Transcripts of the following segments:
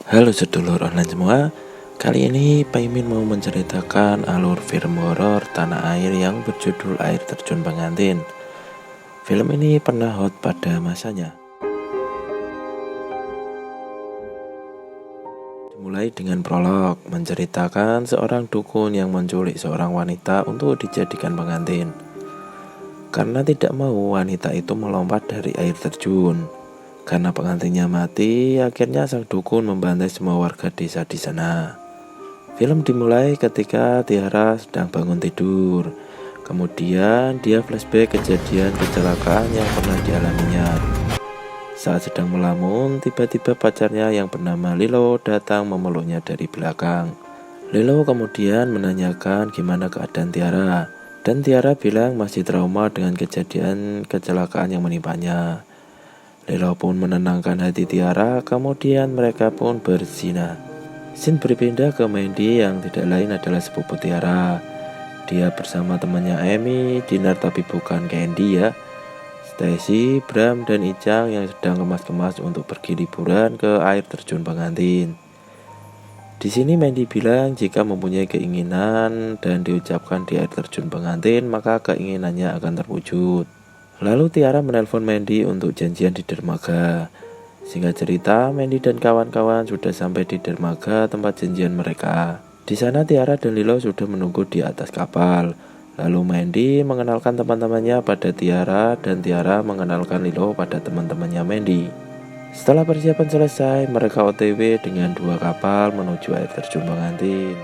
Halo sedulur online semua. Kali ini Paimin mau menceritakan alur film horor tanah air yang berjudul Air Terjun Pengantin. Film ini pernah hot pada masanya. Dimulai dengan prolog menceritakan seorang dukun yang menculik seorang wanita untuk dijadikan pengantin. Karena tidak mau wanita itu melompat dari air terjun. Karena pengantinnya mati, akhirnya sang dukun membantai semua warga desa di sana. Film dimulai ketika Tiara sedang bangun tidur. Kemudian dia flashback kejadian kecelakaan yang pernah dialaminya. Saat sedang melamun, tiba-tiba pacarnya yang bernama Lilo datang memeluknya dari belakang. Lilo kemudian menanyakan gimana keadaan Tiara. Dan Tiara bilang masih trauma dengan kejadian kecelakaan yang menimpanya. Lilo pun menenangkan hati Tiara, kemudian mereka pun berzina. Scene berpindah ke Mandy yang tidak lain adalah sepupu Tiara. Dia bersama temannya Amy, Dinar tapi bukan Candy ya, Stacy, Bram, dan Icang yang sedang kemas-kemas untuk pergi liburan ke air terjun pengantin. Di sini Mandy bilang jika mempunyai keinginan dan diucapkan di air terjun pengantin, maka keinginannya akan terwujud. Lalu Tiara menelpon Mandy untuk janjian di dermaga. Singkat cerita, Mandy dan kawan-kawan sudah sampai di dermaga tempat janjian mereka. Di sana Tiara dan Lilo sudah menunggu di atas kapal. Lalu Mandy mengenalkan teman-temannya pada Tiara dan Tiara mengenalkan Lilo pada teman-temannya Mandy. Setelah persiapan selesai, mereka OTW dengan 2 kapal menuju air terjun pengantin.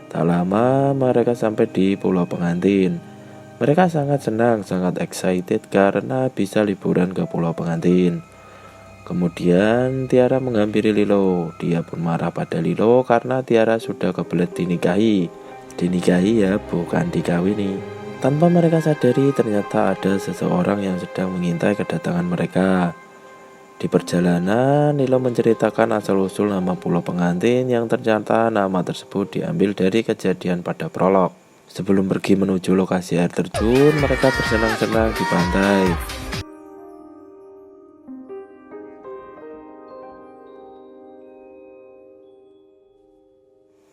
Tak lama mereka sampai di Pulau Pengantin. Mereka sangat senang, sangat excited karena bisa liburan ke Pulau Pengantin. Kemudian Tiara menghampiri Lilo. Dia pun marah pada Lilo karena Tiara sudah kebelet dinikahi. Dinikahi ya, bukan dikawini. Tanpa mereka sadari ternyata ada seseorang yang sedang mengintai kedatangan mereka. Di perjalanan, Lilo menceritakan asal-usul nama Pulau Pengantin yang ternyata nama tersebut diambil dari kejadian pada prolog. Sebelum pergi menuju lokasi air terjun, mereka bersenang-senang di pantai.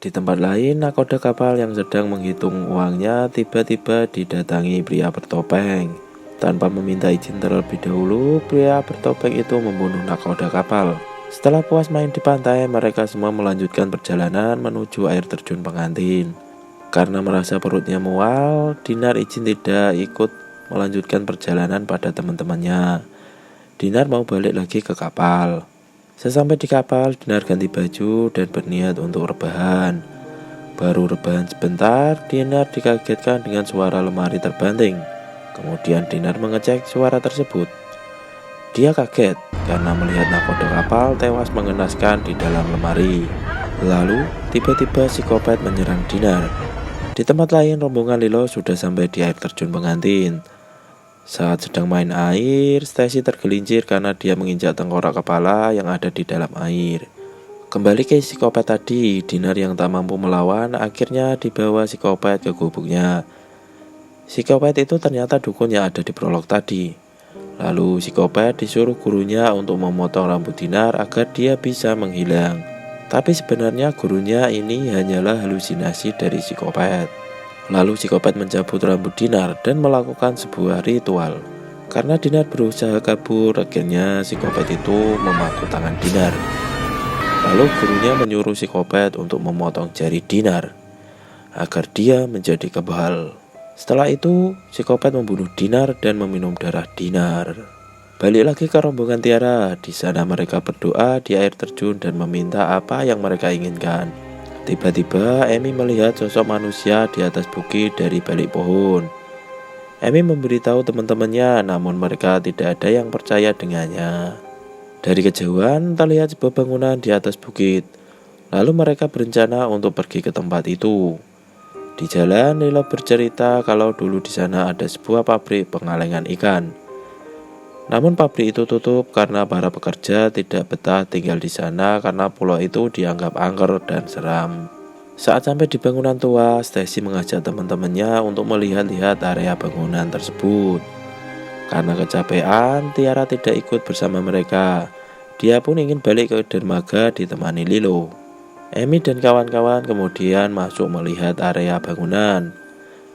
Di tempat lain, nakoda kapal yang sedang menghitung uangnya tiba-tiba didatangi pria bertopeng. Tanpa meminta izin terlebih dahulu, pria bertopeng itu membunuh nakoda kapal. Setelah puas main di pantai, mereka semua melanjutkan perjalanan menuju air terjun pengantin. Karena merasa perutnya mual, Dinar izin tidak ikut melanjutkan perjalanan pada teman-temannya. Dinar mau balik lagi ke kapal. Sesampai di kapal, Dinar ganti baju dan berniat untuk rebahan. Baru rebahan sebentar, Dinar dikagetkan dengan suara lemari terbanting. Kemudian Dinar mengecek suara tersebut. Dia kaget karena melihat nakoda kapal tewas mengenaskan di dalam lemari. Lalu, tiba-tiba psikopat menyerang Dinar. Di tempat lain, rombongan Lilo sudah sampai di air terjun pengantin. Saat sedang main air, Stacy tergelincir karena dia menginjak tengkorak kepala yang ada di dalam air. Kembali ke psikopat tadi, Dinar yang tak mampu melawan akhirnya dibawa psikopat ke gubuknya. Psikopat itu ternyata dukun yang ada di prolog tadi. Lalu psikopat disuruh gurunya untuk memotong rambut Dinar agar dia bisa menghilang. Tapi sebenarnya gurunya ini hanyalah halusinasi dari psikopat. Lalu psikopat mencabut rambut Dinar dan melakukan sebuah ritual. Karena Dinar berusaha kabur, akhirnya psikopat itu memaku tangan Dinar. Lalu gurunya menyuruh psikopat untuk memotong jari Dinar agar dia menjadi kebal. Setelah itu, psikopat membunuh Dinar dan meminum darah Dinar. Balik lagi ke rombongan Tiara. Di sana mereka berdoa di air terjun dan meminta apa yang mereka inginkan. Tiba-tiba Amy melihat sosok manusia di atas bukit dari balik pohon. Amy memberitahu teman-temannya, namun mereka tidak ada yang percaya dengannya. Dari kejauhan terlihat sebuah bangunan di atas bukit. Lalu mereka berencana untuk pergi ke tempat itu. Di jalan, Lilo bercerita kalau dulu di sana ada sebuah pabrik pengalengan ikan. Namun pabrik itu tutup karena para pekerja tidak betah tinggal di sana karena pulau itu dianggap angker dan seram. Saat sampai di bangunan tua, Stacy mengajak teman-temannya untuk melihat-lihat area bangunan tersebut. Karena kecapean, Tiara tidak ikut bersama mereka. Dia pun ingin balik ke dermaga ditemani Lilo. Amy dan kawan-kawan kemudian masuk melihat area bangunan.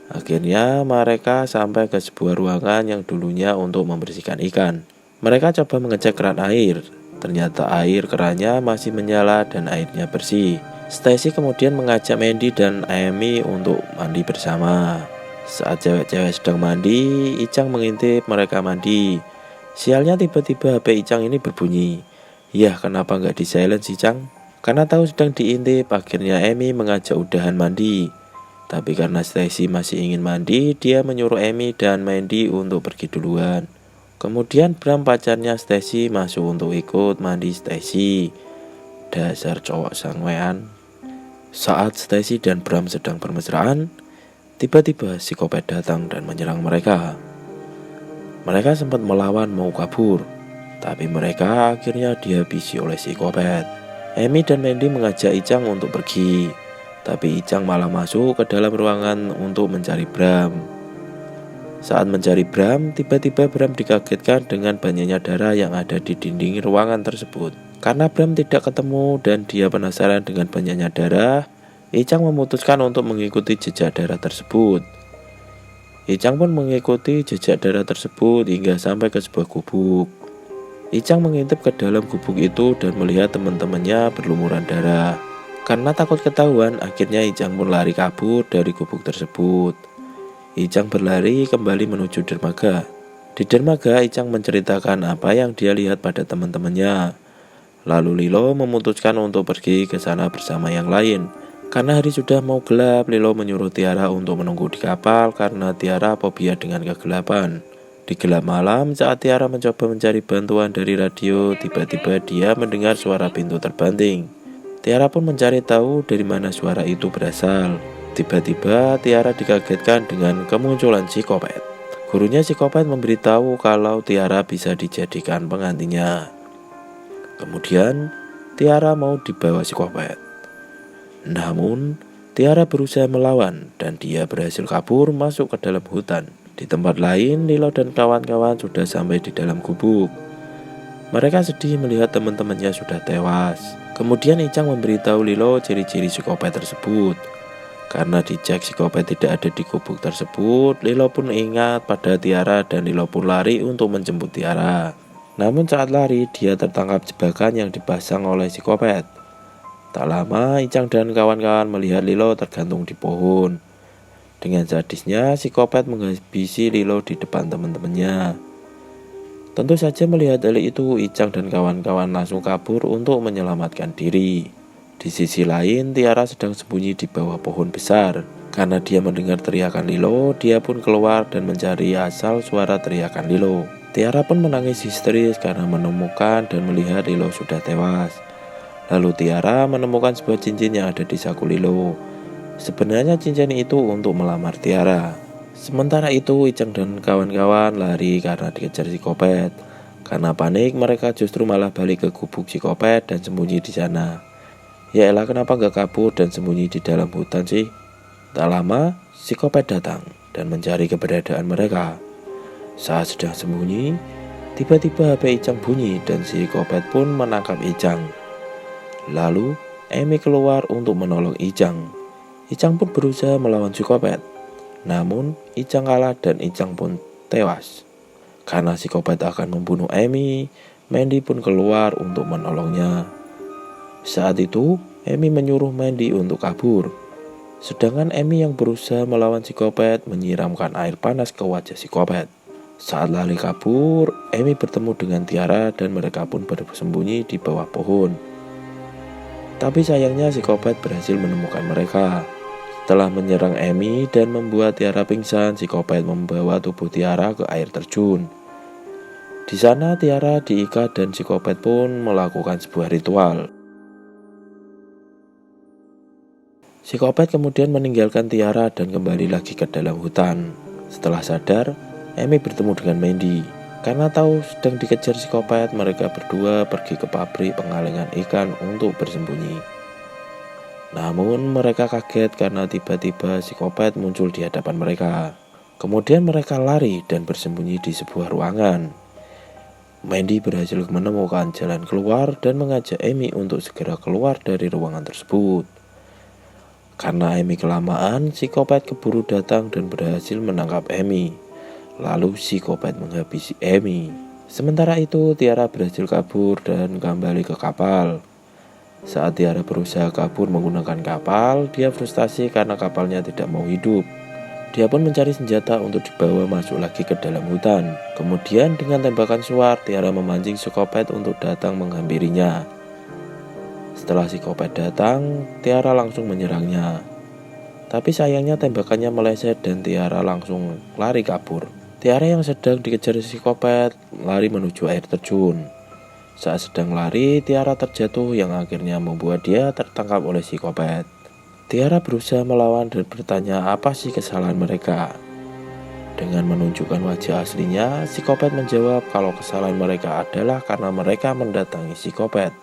Akhirnya mereka sampai ke sebuah ruangan yang dulunya untuk membersihkan ikan. Mereka coba mengecek keran air. Ternyata air kerannya masih menyala dan airnya bersih. Stacy kemudian mengajak Mandy dan Amy untuk mandi bersama. Saat cewek-cewek sedang mandi, Icang mengintip mereka mandi. Sialnya tiba-tiba HP Icang ini berbunyi. Yah, kenapa nggak di silence Icang? Karena tahu sedang diintip, akhirnya Amy mengajak udahan mandi. Tapi karena Stacy masih ingin mandi, dia menyuruh Amy dan Mandy untuk pergi duluan. Kemudian Bram, pacarnya Stacy, masuk untuk ikut mandi Stacy. Dasar cowok sangwean. Saat Stacy dan Bram sedang bermesraan, tiba-tiba psikopat datang dan menyerang mereka. Mereka sempat melawan mau kabur, tapi mereka akhirnya dihabisi oleh psikopat. Amy dan Mandy mengajak Icang untuk pergi, tapi Icang malah masuk ke dalam ruangan untuk mencari Bram. Saat mencari Bram, tiba-tiba Bram dikagetkan dengan banyaknya darah yang ada di dinding ruangan tersebut. Karena Bram tidak ketemu dan dia penasaran dengan banyaknya darah, Icang memutuskan untuk mengikuti jejak darah tersebut. Icang pun mengikuti jejak darah tersebut hingga sampai ke sebuah gubuk. Icang mengintip ke dalam gubuk itu dan melihat teman-temannya berlumuran darah. Karena takut ketahuan, akhirnya Icang pun lari kabur dari gubuk tersebut. Icang berlari kembali menuju dermaga. Di dermaga, Icang menceritakan apa yang dia lihat pada teman-temannya. Lalu Lilo memutuskan untuk pergi ke sana bersama yang lain. Karena hari sudah mau gelap, Lilo menyuruh Tiara untuk menunggu di kapal karena Tiara fobia dengan kegelapan. Di gelap malam, saat Tiara mencoba mencari bantuan dari radio, tiba-tiba dia mendengar suara pintu terbanting. Tiara pun mencari tahu dari mana suara itu berasal. Tiba-tiba Tiara dikagetkan dengan kemunculan psikopat. Gurunya psikopat memberitahu kalau Tiara bisa dijadikan penggantinya. Kemudian Tiara mau dibawa psikopat. Namun Tiara berusaha melawan dan dia berhasil kabur masuk ke dalam hutan. Di tempat lain, Lilo dan kawan-kawan sudah sampai di dalam gubuk. Mereka sedih melihat teman-temannya sudah tewas. Kemudian Icang memberitahu Lilo ciri-ciri psikopat tersebut. Karena dicek psikopat tidak ada di gubuk tersebut, Lilo pun ingat pada Tiara dan Lilo pun lari untuk menjemput Tiara. Namun saat lari, dia tertangkap jebakan yang dipasang oleh psikopat. Tak lama, Icang dan kawan-kawan melihat Lilo tergantung di pohon. Dengan sadisnya, psikopat menghabisi Lilo di depan teman-temannya. Tentu saja melihat hal itu, Icang dan kawan-kawan langsung kabur untuk menyelamatkan diri. Di sisi lain, Tiara sedang sembunyi di bawah pohon besar. Karena dia mendengar teriakan Lilo, dia pun keluar dan mencari asal suara teriakan Lilo. Tiara pun menangis histeris karena menemukan dan melihat Lilo sudah tewas. Lalu Tiara menemukan sebuah cincin yang ada di saku Lilo. Sebenarnya cincin itu untuk melamar Tiara. Sementara itu, Icang dan kawan-kawan lari karena dikejar psikopat. Karena panik, mereka justru malah balik ke gubuk psikopat dan sembunyi di sana. Ya elah, kenapa gak kabur dan sembunyi di dalam hutan sih? Tak lama, psikopat datang dan mencari keberadaan mereka. Saat sedang sembunyi, tiba-tiba HP Icang bunyi dan psikopat pun menangkap Icang. Lalu, Amy keluar untuk menolong Icang. Icang pun berusaha melawan psikopat. Namun, Icang kalah dan Icang pun tewas. Karena psikopat akan membunuh Amy, Mandy pun keluar untuk menolongnya. Saat itu, Amy menyuruh Mandy untuk kabur. Sedangkan Amy yang berusaha melawan psikopat menyiramkan air panas ke wajah psikopat. Saat lari kabur, Amy bertemu dengan Tiara dan mereka pun bersembunyi di bawah pohon. Tapi sayangnya psikopat berhasil menemukan mereka. Setelah menyerang Amy dan membuat Tiara pingsan, psikopat membawa tubuh Tiara ke air terjun. Di sana Tiara diikat dan psikopat pun melakukan sebuah ritual. Psikopat kemudian meninggalkan Tiara dan kembali lagi ke dalam hutan. Setelah sadar, Amy bertemu dengan Mandy. Karena tahu sedang dikejar psikopat, mereka berdua pergi ke pabrik pengalengan ikan untuk bersembunyi. Namun mereka kaget karena tiba-tiba psikopat muncul di hadapan mereka. Kemudian mereka lari dan bersembunyi di sebuah ruangan. Mandy berhasil menemukan jalan keluar dan mengajak Amy untuk segera keluar dari ruangan tersebut. Karena Amy kelamaan, psikopat keburu datang dan berhasil menangkap Amy. Lalu psikopat menghabisi Amy. Sementara itu Tiara berhasil kabur dan kembali ke kapal. Saat Tiara berusaha kabur menggunakan kapal, dia frustasi karena kapalnya tidak mau hidup. Dia pun mencari senjata untuk dibawa masuk lagi ke dalam hutan. Kemudian dengan tembakan suar, Tiara memancing psikopat untuk datang menghampirinya. Setelah psikopat datang, Tiara langsung menyerangnya. Tapi sayangnya tembakannya meleset dan Tiara langsung lari kabur. Tiara yang sedang dikejar psikopat lari menuju air terjun. Saat sedang lari, Tiara terjatuh yang akhirnya membuat dia tertangkap oleh psikopat. Tiara berusaha melawan dan bertanya apa sih kesalahan mereka. Dengan menunjukkan wajah aslinya, psikopat menjawab kalau kesalahan mereka adalah karena mereka mendatangi psikopat.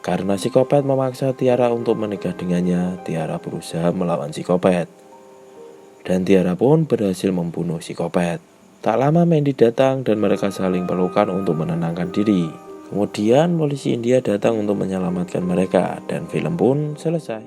Karena psikopat memaksa Tiara untuk menikah dengannya, Tiara berusaha melawan psikopat. Dan Tiara pun berhasil membunuh psikopat. Tak lama Mandy datang dan mereka saling pelukan untuk menenangkan diri. Kemudian polisi India datang untuk menyelamatkan mereka dan film pun selesai.